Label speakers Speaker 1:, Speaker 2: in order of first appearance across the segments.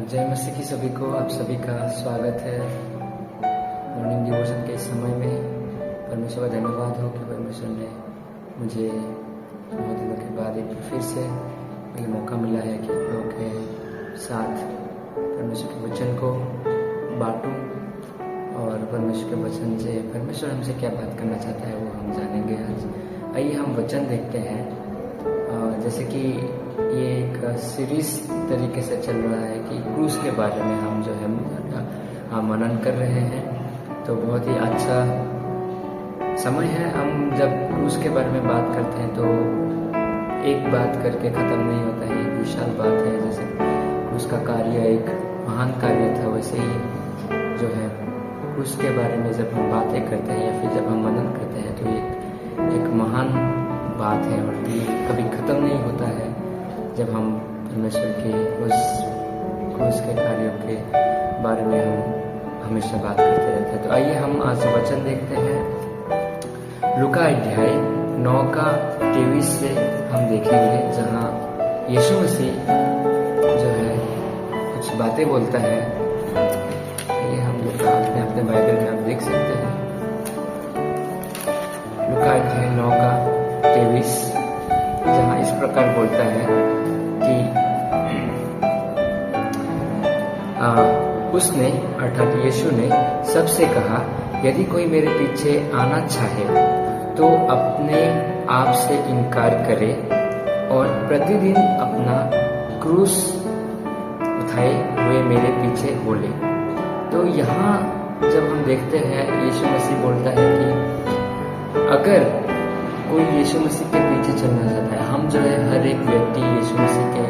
Speaker 1: जय मसीह की सभी को, आप सभी का स्वागत है मॉर्निंग डिवोशन के समय में। परमेश्वर का धन्यवाद हो कि परमेश्वर ने मुझे बहुत दिनों के बाद एक फिर से एक मौका मिला है कि आप लोगों के साथ परमेश्वर के वचन को बांटूं और परमेश्वर के वचन से परमेश्वर हमसे क्या बात करना चाहता है वो हम जानेंगे आज। आइए हम वचन देखते हैं। जैसे कि ये एक सीरीज तरीके से चल रहा है कि क्रूस के बारे में हम जो है मनन कर रहे हैं, तो बहुत ही अच्छा समय है। हम जब क्रूस के बारे में बात करते हैं तो एक बात करके ख़त्म नहीं होता है, एक विशाल बात है। जैसे क्रूस का कार्य एक महान कार्य था, वैसे ही जो है क्रूस के बारे में जब हम बातें करते हैं या फिर जब हम मनन करते हैं तो एक महान बात है और ये कभी ख़त्म नहीं होता है जब हम परमेश्वर के उस क्रूस के कार्यों के बारे में हम हमेशा बात करते रहते हैं। तो आइए हम आज वचन देखते हैं। लूका अध्याय 9 का 23 से हम देखेंगे, जहाँ यीशु मसीह जो है कुछ बातें बोलता है। ये हम लूका अपने बाइबल में आप देख सकते हैं। लूका अध्याय 9 का 23 जहाँ इस प्रकार बोलता है कि उसने अर्थात यीशु ने सबसे कहा, यदि कोई मेरे पीछे आना चाहे तो अपने आप से इनकार करे और प्रतिदिन अपना क्रूस उठाए हुए मेरे पीछे हो ले। तो यहाँ जब हम देखते हैं यीशु मसीह बोलता है कि अगर कोई यीशु मसीह के पीछे चलना चाहता है, हम जो है हर एक व्यक्ति यीशु मसीह के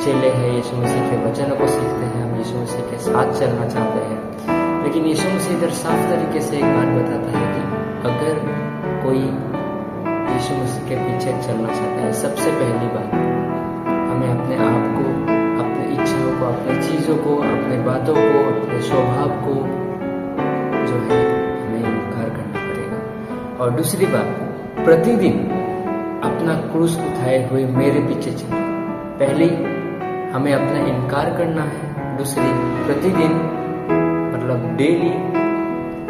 Speaker 1: चेले हैं, यीशु मसीह के वचनों को सीखते हैं, हम यीशु मसीह के साथ चलना चाहते हैं। लेकिन यीशु मसीह इधर साफ तरीके से एक बात बताता है कि अगर कोई यीशु मसीह के पीछे चलना चाहता है, सबसे पहली बात हमें अपने आप को, अपनी इच्छाओं को, अपनी चीज़ों को, अपने बातों को, अपने स्वभाव को जो है हमें इनकार करना पड़ेगा। और दूसरी बात, प्रतिदिन अपना क्रूस उठाए हुए मेरे पीछे चलना। पहली हमें अपना इनकार करना है, दूसरी प्रतिदिन मतलब डेली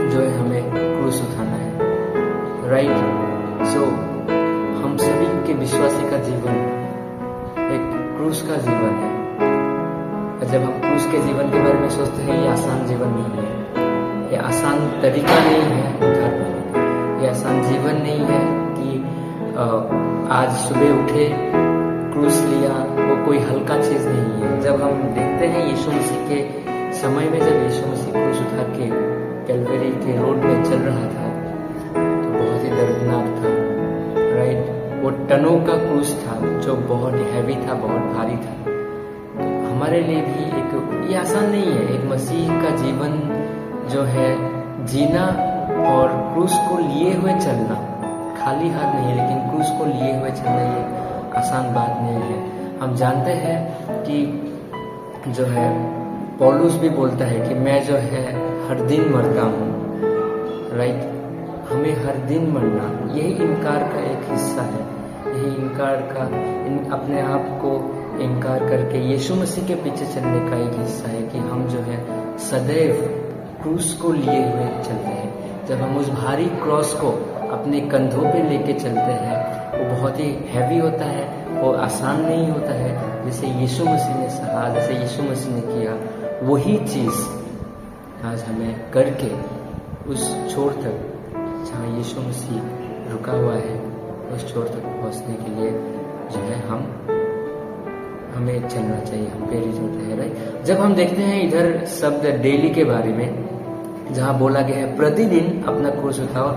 Speaker 1: जो है हमें क्रूस उठाना है। राइट। सो हम सभी के विश्वासी का जीवन एक क्रूस का जीवन है। जब हम क्रूस के जीवन के बारे में सोचते हैं, ये आसान जीवन नहीं है, ये आसान तरीका नहीं है उद्धार पाने का, ये आसान जीवन नहीं है कि आज सुबह उठे क्रूस लिया, वो कोई हल्का चीज़ नहीं है। जब हम देखते हैं यीशु मसीह के समय में, जब यीशु मसीह क्रूस उठा के कैलवरी के रोड में चल रहा था तो बहुत ही दर्दनाक था। राइट। वो टनों का क्रूस था जो बहुत हैवी था, बहुत भारी था। तो हमारे लिए भी एक ये आसान नहीं है एक मसीह का जीवन जो है जीना और क्रूस को लिए हुए चलना। खाली हाथ नहीं है, लेकिन क्रूस को लिए हुए चलना ये आसान बात नहीं है। हम जानते हैं कि जो है पौलुस भी बोलता है कि मैं जो है हर दिन मरता हूँ। राइट। हमें हर दिन मरना यही इनकार का एक हिस्सा है, यही इनकार का अपने आप को इनकार करके यीशु मसीह के पीछे चलने का एक हिस्सा है कि हम जो है सदैव क्रूस को लिए हुए चलते हैं। जब हम उस भारी क्रॉस को अपने कंधों पे लेके चलते हैं, वो बहुत ही हैवी होता है, वो आसान नहीं होता है। जैसे यीशु मसीह ने सहा, जैसे यीशु मसीह ने किया, वही चीज़ आज हमें करके उस छोर तक जहाँ यीशु मसीह रुका हुआ है उस छोर तक पहुँचने के लिए जो है हमें चलना चाहिए, हम प्रेरित होते हैं। राइट। जब हम देखते हैं इधर शब्द डेली के बारे में, जहाँ बोला गया है प्रतिदिन अपना क्रूस उठाओ,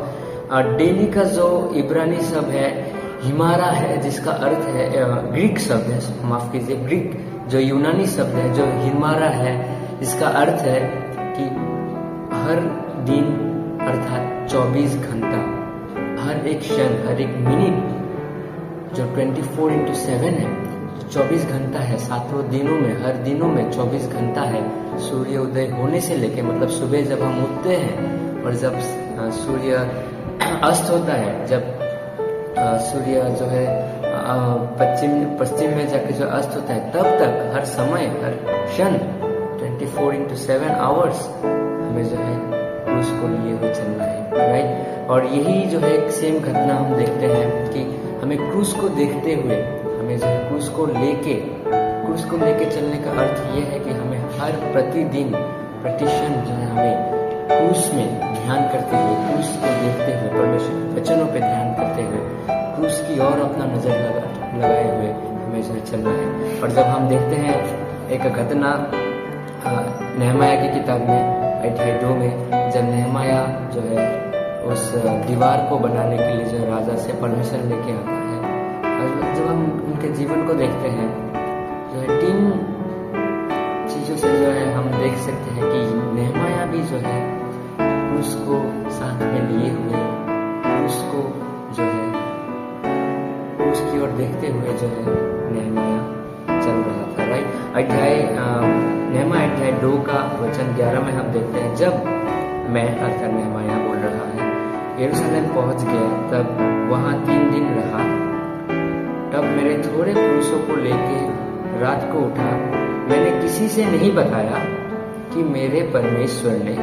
Speaker 1: और डेली का जो इब्रानी शब्द है हिमारा है, जिसका अर्थ है ग्रीक शब्द है, माफ कीजिए, ग्रीक जो यूनानी शब्द है जो हिमारा है, इसका अर्थ है कि हर दिन अर्थात 24 घंटा, हर एक क्षण, हर एक मिनट जो 24/7 है, 24 घंटा है, सातों दिनों में, हर दिनों में 24 घंटा है। सूर्य उदय होने से लेके मतलब सुबह जब हम उठते हैं और जब सूर्य अस्त होता है, जब सूर्य जो है पश्चिम में जाके जो अस्त होता है, तब तक हर समय, हर क्षण 24/7 आवर्स हमें जो है क्रूस को लिए हुए चलना है, राइट। और यही जो है सेम घटना हम देखते हैं कि हमें क्रूस को देखते हुए हमें जो है क्रूस को लेके चलने का अर्थ ये है कि हमें हर प्रतिदिन प्रतिक्षण जो है हमें क्रूस में ध्यान करते हुए, क्रूस को देखते हुए, परमेश्वर के वचनों पे ध्यान करते हुए, क्रूस की ओर अपना नजर लगाए हुए हमें जो है चलना है। और जब हम देखते हैं एक घटना नहमाया की किताब में अध्याय 2 में, जब नहमाया जो है उस दीवार को बनाने के लिए जो राजा से परमिशन लेके आता है, और जब हम उनके जीवन को देखते हैं जो है 3 चीजों से जो है हम देख सकते हैं कि नहमाया भी जो है उसको साथ में लिए हुए उसको जो है उसकी ओर देखते हुए जो है नहमाया चल रहा था, राइट। नहमाया अध्याय 2 का वचन 11 में हम देखते हैं, जब मैं अर्थात नहमाया बोल रहा है यरूशलेम पहुंच गया, तब वहां 3 दिन रहा। तब मेरे थोड़े पुरुषों को लेके रात को उठा। मैंने किसी से नहीं बताया कि मेरे परमेश्वर ने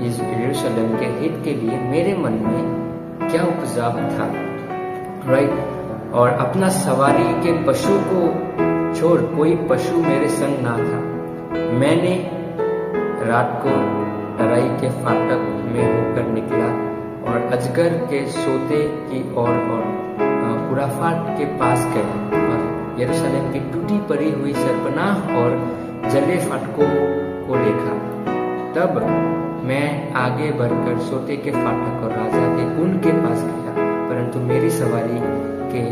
Speaker 1: इस यरूशलेम के हित के लिए मेरे मन में क्या उपजा था, राइट। और अपना सवारी के पशु को छोड़ कोई पशु मेरे संग ना था। मैंने रात को तराई के फाटक में होकर निकला और अजगर के सोते की ओर और पुराफाट के पास गया और यरूशलेम की टूटी पड़ी हुई सरपनाह और जले फाटकों को देखा। तब मैं आगे बढ़कर सोते के फाटक और राजा के कुंड के पास गया, परंतु मेरी सवारी के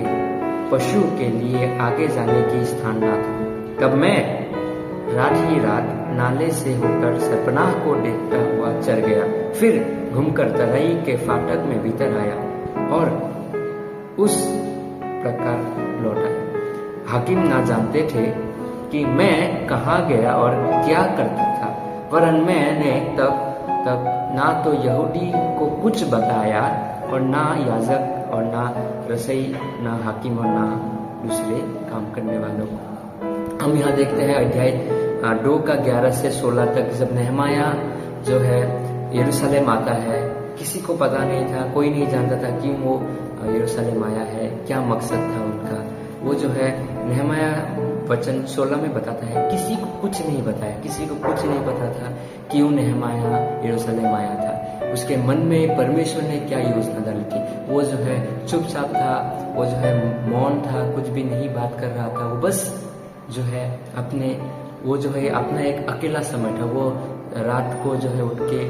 Speaker 1: पशु के लिए आगे जाने की स्थान न था। तब मैं रात ही रात नाले से होकर सरपनाह को देखता हुआ चढ़ गया, फिर घूमकर तराई के फाटक में भीतर आया और उस प्रकार लौट आया। हाकिम ना जानते थे कि मैं कहाँ गया और क्या करता था, वरन मैंने तब तक ना तो यहूदी को कुछ बताया और ना याजक और ना रसई, ना हाकिम और ना दूसरे काम करने वालों को। हम यहाँ देखते हैं अध्याय 2 का 11 से 16 तक, जब नहमाया जो है यरूशलेम आता है, किसी को पता नहीं था, कोई नहीं जानता था कि वो यरूशलेम आया है, क्या मकसद था उनका। वो जो है नहमाया वचन 16 में बताता है, किसी को कुछ नहीं बताया, किसी को कुछ नहीं पता था क्यों नहमाया यरूशलेम आया था, उसके मन में परमेश्वर ने क्या योजना डाली थी। वो जो है चुपचाप था, वो जो है मौन था, कुछ भी नहीं बात कर रहा था। वो बस जो है वो जो है अपना एक अकेला समय था। वो रात को जो है उठ के,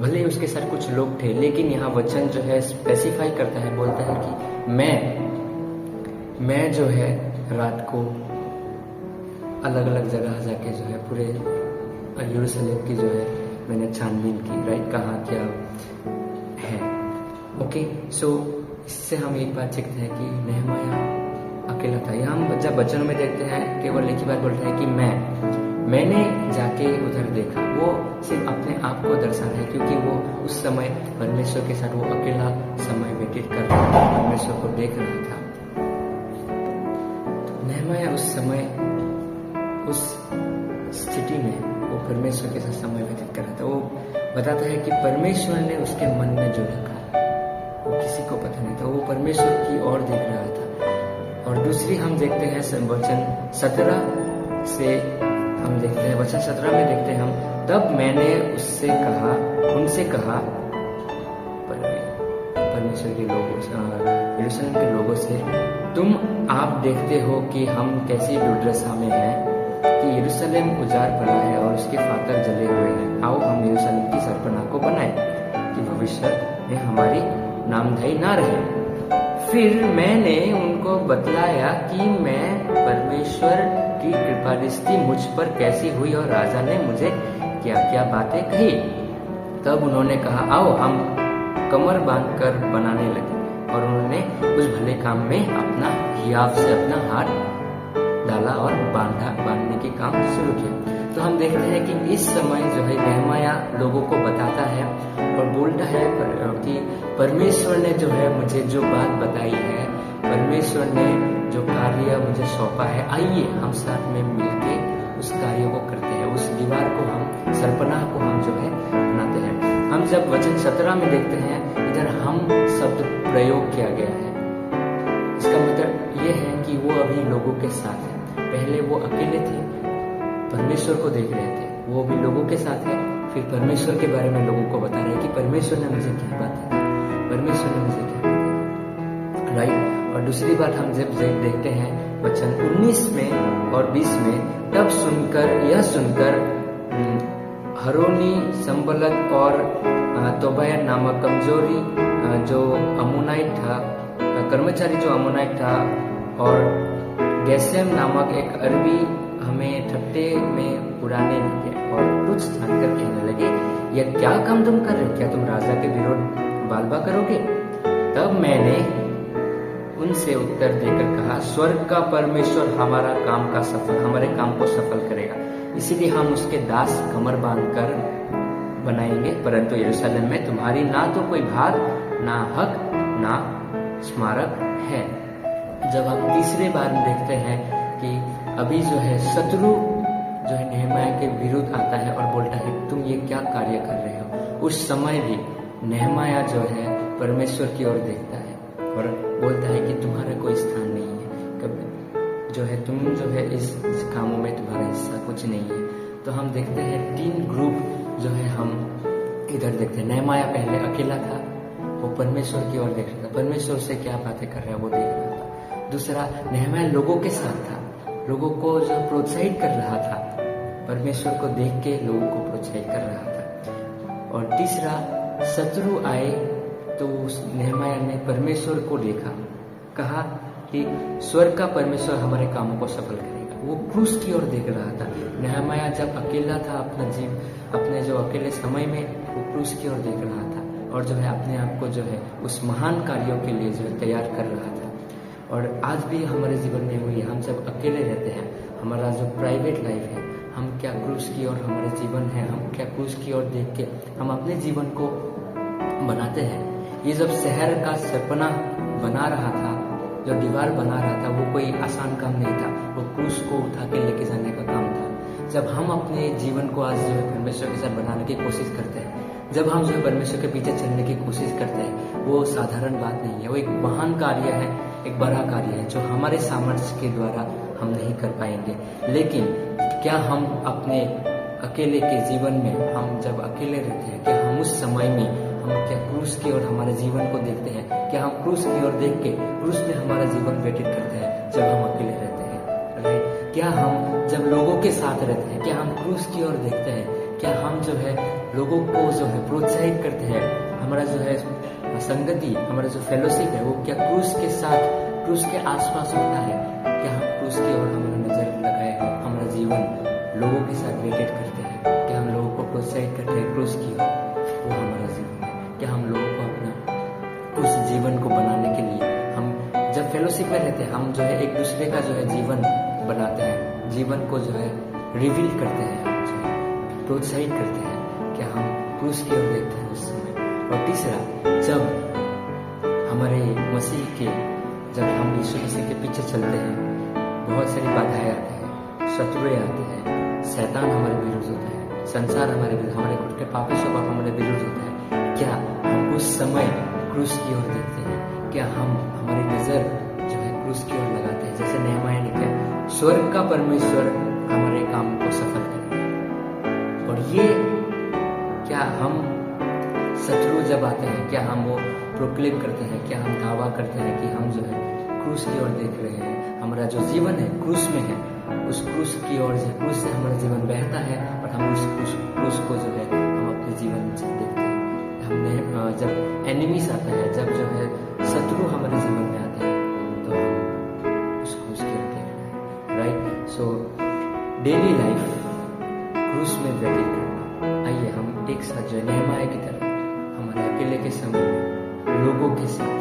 Speaker 1: भले ही उसके साथ कुछ लोग थे, लेकिन यहाँ वचन जो है स्पेसिफाई करता है, बोलता है कि मैं जो है रात को अलग अलग जगह जाके जो है पूरे यरूशलेम की जो है मैंने छानबीन की, राइट, कहाँ क्या है। ओके, सो इससे हम एक बात सीखते हैं कि नहमाया अकेला था। यहाँ हम जब वचनों में देखते हैं केवल एक ही बात बोलता है कि मैंने जाके उधर देखा। वो सिर्फ अपने आप को दर्शा है, क्योंकि वो उस समय परमेश्वर के साथ वो अकेला समय व्यतीत कर रहा था, परमेश्वर को देख रहा था। नहमाया उस समय उस स्थिति में वो परमेश्वर के साथ समय व्यतीत कर रहा था। वो बताता है कि परमेश्वर ने उसके मन में जो रखा वो किसी को पता नहीं था, वो परमेश्वर की ओर देख रहा था। और दूसरी हम देखते हैं वचन 17 से हम देखते हैं, वचन 17 में देखते हैं हम, तब मैंने उनसे कहा परमेश्वर के लोगों से, यरूशलेम के लोगों से, तुम आप देखते हो कि हम कैसी दुर्दशा में हैं, कि यरूशलेम उजाड़ पड़ा है और उसके फाटक जले हुए हैं। आओ हम यरूशलेम की सरपनाह को बनाएं कि भविष्य में हमारी नामधराई ना रहे। फिर मैंने उनको बतलाया कि मैं परमेश्वर की कृपा दृष्टि मुझ पर कैसी हुई और राजा ने मुझे क्या क्या बातें कही। तब उन्होंने कहा, आओ हम कमर बांधकर बनाने लगे, और उन्होंने उस भले काम में अपना हियाव से अपना हाथ डाला और बांधने के काम शुरू किया। तो हम देखते हैं कि इस समय जो है नहमाया लोगों को बताता है और बोलता है कि परमेश्वर ने जो है मुझे जो बात बताई है, परमेश्वर ने जो कार्य मुझे सौंपा है, आइए हम साथ में मिलके उस कार्य को करते हैं, उस दीवार को हम, सरपनाह को हम जो है बनाते हैं। हम जब वचन 17 में देखते हैं, इधर हम शब्द प्रयोग किया गया है। इसका मतलब ये है कि वो अभी लोगों के साथ है। पहले वो अकेले थे, परमेश्वर को देख रहे थे, वो भी लोगों के साथ है। फिर परमेश्वर के बारे में लोगों को बता रहे हैं कि परमेश्वर ने मुझे क्या बात है, परमेश्वर ने मुझे क्या बात है, राइट। और दूसरी बात हम जब देखते हैं वचन 19 में और 20 में, तब यह सुनकर हरोनी, संबलत और तोबैया नामक कमजोरी जो अमोनाइट था, कर्मचारी जो अमोनाइट था, और गैसेम नामक एक अरबी हमें ठट्टे में उड़ाने लगे और कुछ जानकर कहने लगे, यह क्या काम तुम कर रहे हो? क्या तुम राजा के विरोध बालबा करोगे? तब मैंने उनसे उत्तर देकर कहा, स्वर्ग का परमेश्वर हमारे काम को सफल करेगा, इसीलिए हम उसके दास कमर बांधकर बनाएंगे। परंतु यरूशलेम में तुम्हारी ना तो कोई भाग, ना हक, ना स्मारक है। जब हम तीसरे बार में देखते हैं कि अभी जो है शत्रु जो है नेहमाया के विरुद्ध आता है और बोलता है, तुम ये क्या कार्य कर रहे हो? उस समय भी नेहमाया जो है परमेश्वर की ओर देखता है और बोलता है कि तुम्हारा कोई स्थान नहीं है, कभी जो है तुम जो है इस कामों में तुम्हारा हिस्सा कुछ नहीं है। तो हम देखते हैं 3 ग्रुप जो है हम इधर देखते हैं। नेहमाया पहले अकेला था, वो परमेश्वर की ओर देख रहा था, परमेश्वर से क्या बातें कर रहा है वो देख रहा था। दूसरा, नेहमाया लोगों के साथ था, लोगों को जो प्रोत्साहित कर रहा था, परमेश्वर को देख के लोगों को प्रोत्साहित कर रहा था। और तीसरा, शत्रु आए तो उस नेहमाया ने परमेश्वर को देखा, कहा कि स्वर्ग का परमेश्वर हमारे कामों को सफल करेगा। वो क्रूस की ओर देख रहा था। नेहमाया जब अकेला था अपने जो अकेले समय में, वो क्रूस की ओर देख रहा था और जो है अपने आप को जो है उस महान कार्यों के लिए जो है तैयार कर रहा था। और आज भी हमारे जीवन में हुई, हम जब अकेले रहते हैं, हमारा जो प्राइवेट लाइफ है, हम क्या क्रूस की ओर हमारा जीवन है, हम क्या क्रूस की ओर देख के हम अपने जीवन को बनाते हैं। ये जब शहर का सपना बना रहा था, जो दीवार बना रहा था, वो कोई आसान काम नहीं था, वो क्रूस को उठा के लेके जाने का काम था। जब हम अपने जीवन को आज जो है परमेश्वर के साथ बनाने की कोशिश करते हैं, जब हम जो है परमेश्वर के पीछे चलने की कोशिश करते हैं, वो साधारण बात नहीं है, वो एक महान कार्य है, एक बड़ा कार्य है जो हमारे सामर्थ्य के द्वारा हम नहीं कर पाएंगे। लेकिन क्या हम अपने अकेले के जीवन में, हम जब अकेले रहते हैं, क्या हम उस समय में हम क्या क्रूस की ओर हमारे जीवन को देखते हैं? क्या हम क्रूस की ओर देख के क्रूस में हमारा जीवन व्यतीत करते हैं जब हम अकेले रहते हैं, राइट? क्या हम जब लोगों के साथ रहते हैं, क्या हम क्रूस की ओर देखते हैं? क्या हम जो है लोगों को जो है प्रोत्साहित करते हैं? हमारा जो है संगति, हमारा जो फेलोशिप है, वो क्या क्रूस के साथ, क्रूस के आसपास होता है? क्या हम क्रूस की ओर हमारा नजर लगाए हैं? हमारा जीवन लोगों के साथ व्यतीत करते हैं? क्या हम लोगों को प्रोत्साहित करते हैं क्रूस की ओर? वो हमारा जीवन है। क्या हम लोगों को अपना उस जीवन को बनाने के लिए, हम जब फेलोशिप में रहते हैं, हम जो है एक दूसरे का जो है जीवन बनाते हैं, जीवन को जो है रिवील करते हैं, जो है प्रोत्साहित करते हैं। क्या हम क्रूस की ओर देखते हैं उस समय? और तीसरा, जब हमारे मसीह के, जब हम यीशु मसीह के पीछे चलते हैं, बहुत सारी बाधाएं आती हैं, शत्रुएं आते हैं, शैतान हमारे विरुद्ध होता है, संसार हमारे विरुद्ध, हमारे खुद के पापी स्वभाव हमारे विरुद्ध होता है। क्या हम उस समय क्रूस की ओर देखते हैं? क्या हम हमारी नजर जो है क्रूस की ओर लगाते हैं, जैसे नेहमाया ने किया? स्वर्ग का परमेश्वर हमारे काम को सफल करेगा। और ये क्या हम शत्रु जब आते हैं, क्या हम वो प्रोक्लेम करते हैं, क्या हम दावा करते हैं कि हम जो है क्रूस की ओर देख रहे हैं, हमारा जो जीवन है क्रूस में है, उस क्रूस की ओर, क्रूस से हमारा जीवन बहता है और हम उस क्रूस को जो है हम अपने जीवन में देखते हैं। हमने जब एनिमीज आता है, जब जो है शत्रु हमारे जीवन में आते हैं, तो हम उस क्रूस की ओर देख रहे हैं, राइट? सो डेली लाइफ क्रूस में व्यतीत करना। आइए हम एक साथ जो है नेहमाया की तरह हमारे अकेले के समय में लोगों के साथ,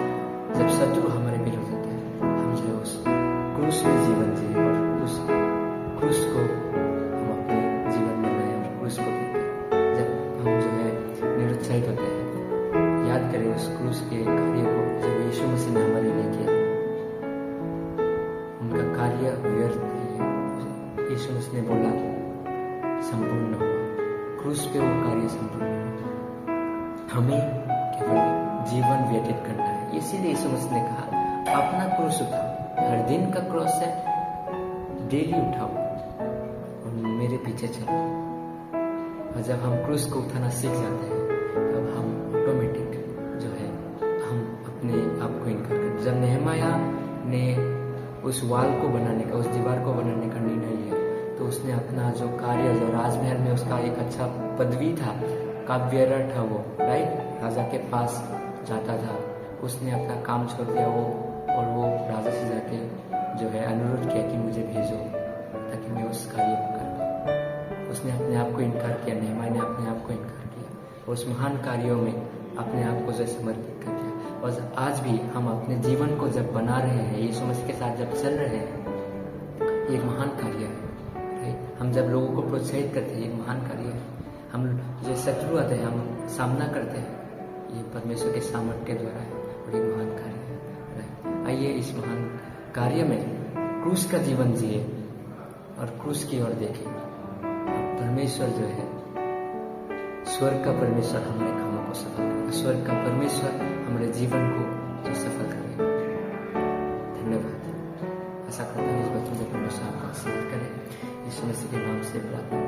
Speaker 1: जब शत्रु हमारे विरुद्ध होते हैं, हम जो है उस क्रूस में जीवन जिए और उस क्रूस को हम अपने जीवन में लाएं और क्रूस को देखें। जब हम जो है निरुत्साहित होते हैं, याद करें उस क्रूस के कार्य को जब यीशु मसीह ने हमारे लिए किया। उनका कार्य व्यर्थ नहीं है। यीशु मसीह ने बोला संपूर्ण हुआ, क्रूस पे वो कार्य संपूर्ण हुआ। हमें केवल जीवन व्यतीत करना है। इसीलिए यीशु मसीह ने कहा अपना क्रूस उठाओ, हर दिन का क्रूस है, डेली उठाओ और मेरे पीछे चलो। और जब हम क्रूस को उठाना सीख जाते हैं तब हम ऑटोमेटिक जो है हम अपने आप को इनकार करते। जब नेहमाया ने उस वाल को बनाने का, उस दीवार को बनाने का निर्णय लिया तो उसने अपना जो कार्य, जो राजमहल में उसका एक अच्छा पदवी था, काव्यरर था वो, राइट, राजा के पास जाता था, उसने अपना काम छोड़ दिया वो, और वो राजा से जाके जो है अनुरोध किया कि मुझे भेजो ताकि मैं उस कार्य को कर पाऊँ। उसने अपने आप को इनकार किया, नेहमाया ने अपने आप को इनकार किया और उस महान कार्यों में अपने आप को जो समर्पित कर दिया। और आज भी हम अपने जीवन को जब बना रहे हैं, यीशु मसीह के साथ जब चल रहे हैं, एक महान कार्य है। हम जब लोगों को प्रोत्साहित करते हैं, एक महान कार्य है। हम जो शत्रु आते हैं, हम सामना करते हैं, ये परमेश्वर के सामर्थ्य द्वारा है और एक महान कार्य है। आइए इस महान कार्य में क्रूस का जीवन जिए और क्रूस की ओर देखें। परमेश्वर जो है, स्वर्ग का परमेश्वर हमारे कामों को सफल करेगा, स्वर्ग का परमेश्वर हमारे जीवन को जो सफल करेगा। धन्यवाद। ऐसा करता हूँ इस बच्चों को परमेश्वर आपका आशीर्वाद करे। यीशु मसीह के नाम से प्रार्थना।